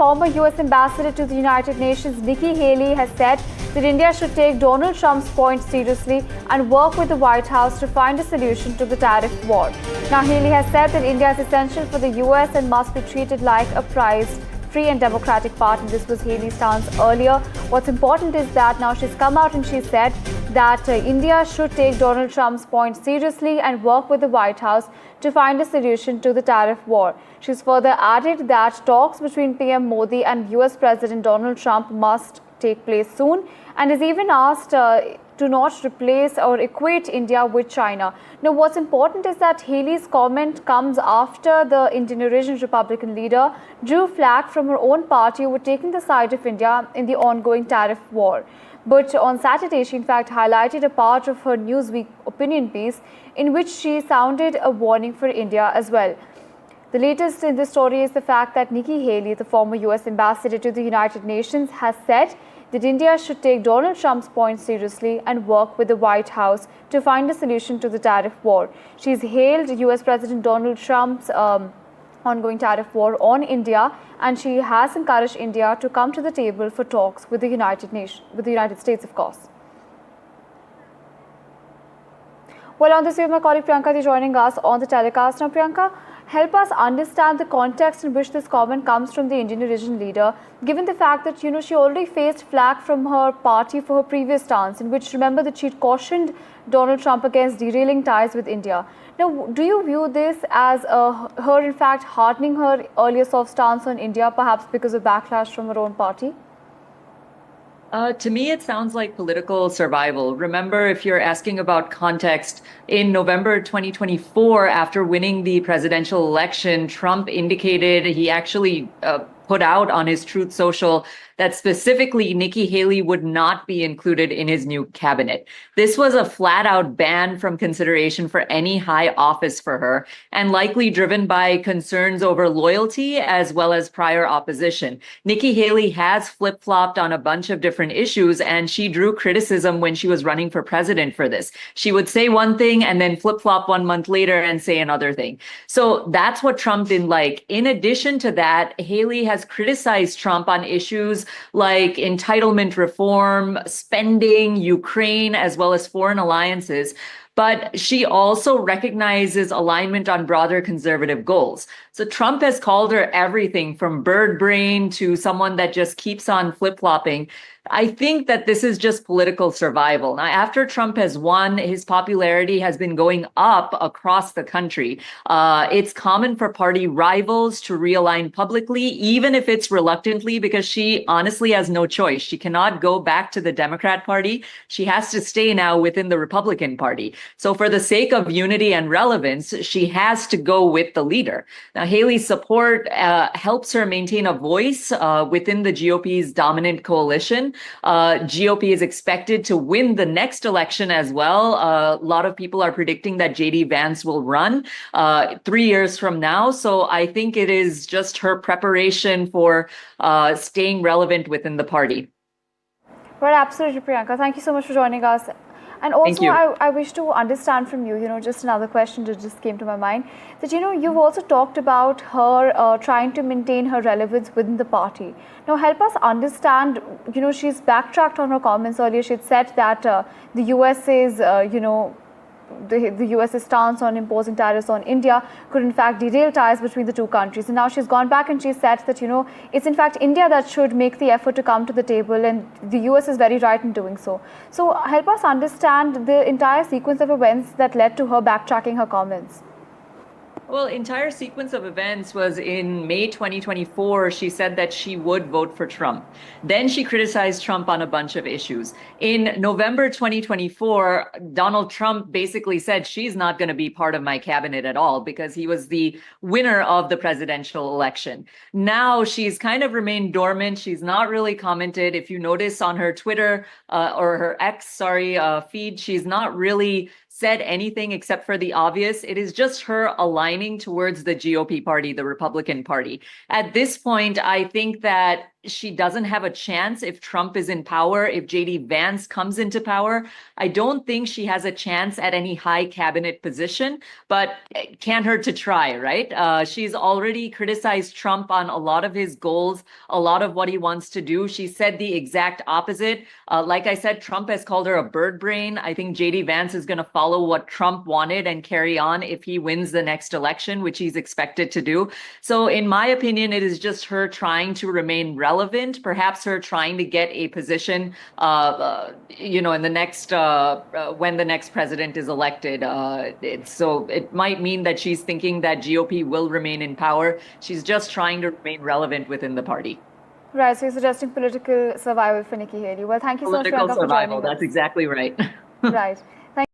former US ambassador to the United Nations, Nikki Haley, has said that India should take Donald Trump's point seriously and work with the White House to find a solution to the tariff war. Now, Haley has said that India is essential for the US and must be treated like a prized, free and democratic party. This was Haley's stance earlier. What's important is that now she's come out and she said that India should take Donald Trump's point seriously and work with the White House to find a solution to the tariff war. She's further added that talks between PM Modi and US President Donald Trump must take place soon, and has even asked to not replace or equate India with China. Now, what's important is that Haley's comment comes after the Indian Eurasian Republican leader drew flag from her own party over taking the side of India in the ongoing tariff war. But on Saturday, she in fact highlighted a part of her Newsweek opinion piece in which she sounded a warning for India as well. The latest in this story is the fact that Nikki Haley, the former US ambassador to the United Nations, has said that India should take Donald Trump's point seriously and work with the White House to find a solution to the tariff war. She's hailed US President Donald Trump's ongoing tariff war on India, and she has encouraged India to come to the table for talks with the United States, of course. Well, on this, we have my colleague Priyanka joining us on the telecast. Now, Priyanka, help us understand the context in which this comment comes from the Indian Eurasian leader, given the fact that, she already faced flack from her party for her previous stance, in which, remember, that she'd cautioned Donald Trump against derailing ties with India. Now, do you view this as her, in fact, hardening her earlier soft stance on India, perhaps because of backlash from her own party? To me, it sounds like political survival. Remember, if you're asking about context, in November 2024, after winning the presidential election, Trump indicated he actually put out on his Truth Social that specifically Nikki Haley would not be included in his new cabinet. This was a flat-out ban from consideration for any high office for her, and likely driven by concerns over loyalty as well as prior opposition. Nikki Haley has flip-flopped on a bunch of different issues, and she drew criticism when she was running for president for this. She would say one thing and then flip-flop 1 month later and say another thing. So that's what Trump didn't like. In addition to that, Haley has criticized Trump on issues like entitlement reform, spending, Ukraine, as well as foreign alliances. But she also recognizes alignment on broader conservative goals. So Trump has called her everything from bird brain to someone that just keeps on flip-flopping. I think that this is just political survival. Now, after Trump has won, his popularity has been going up across the country. It's common for party rivals to realign publicly, even if it's reluctantly, because she honestly has no choice. She cannot go back to the Democrat Party. She has to stay now within the Republican Party. So for the sake of unity and relevance, she has to go with the leader. Now, Haley's support helps her maintain a voice within the GOP's dominant coalition. GOP is expected to win the next election as well. A lot of people are predicting that JD Vance will run 3 years from now. So I think it is just her preparation for staying relevant within the party. Right, absolutely, Priyanka. Thank you so much for joining us. And also, I wish to understand from you, just another question that just came to my mind, that, you've also talked about her trying to maintain her relevance within the party. Now, help us understand, she's backtracked on her comments earlier. She'd said that the US's, the US's stance on imposing tariffs on India could in fact derail ties between the two countries. And now she's gone back and she said that, it's in fact India that should make the effort to come to the table, and the US is very right in doing so. So help us understand the entire sequence of events that led to her backtracking her comments. Well, entire sequence of events was in May 2024, she said that she would vote for Trump. Then she criticized Trump on a bunch of issues. In November 2024, Donald Trump basically said she's not going to be part of my cabinet at all because he was the winner of the presidential election. Now she's kind of remained dormant. She's not really commented. If you notice on her Twitter or her X, feed, she's not really said anything except for the obvious. It is just her aligning towards the GOP party, the Republican Party. At this point, I think that she doesn't have a chance if Trump is in power, if JD Vance comes into power. I don't think she has a chance at any high cabinet position, but it can't hurt to try, right? She's already criticized Trump on a lot of his goals, a lot of what he wants to do. She said the exact opposite. Like I said, Trump has called her a bird brain. I think JD Vance is going to follow what Trump wanted and carry on if he wins the next election, which he's expected to do. So in my opinion, it is just her trying to remain relevant, perhaps her trying to get a position, in the next, when the next president is elected. So it might mean that she's thinking that GOP will remain in power. She's just trying to remain relevant within the party. Right, so you're suggesting political survival for Nikki Haley. Well, thank you so much, Political Priyanka, for survival, joining us. that's exactly right. Right.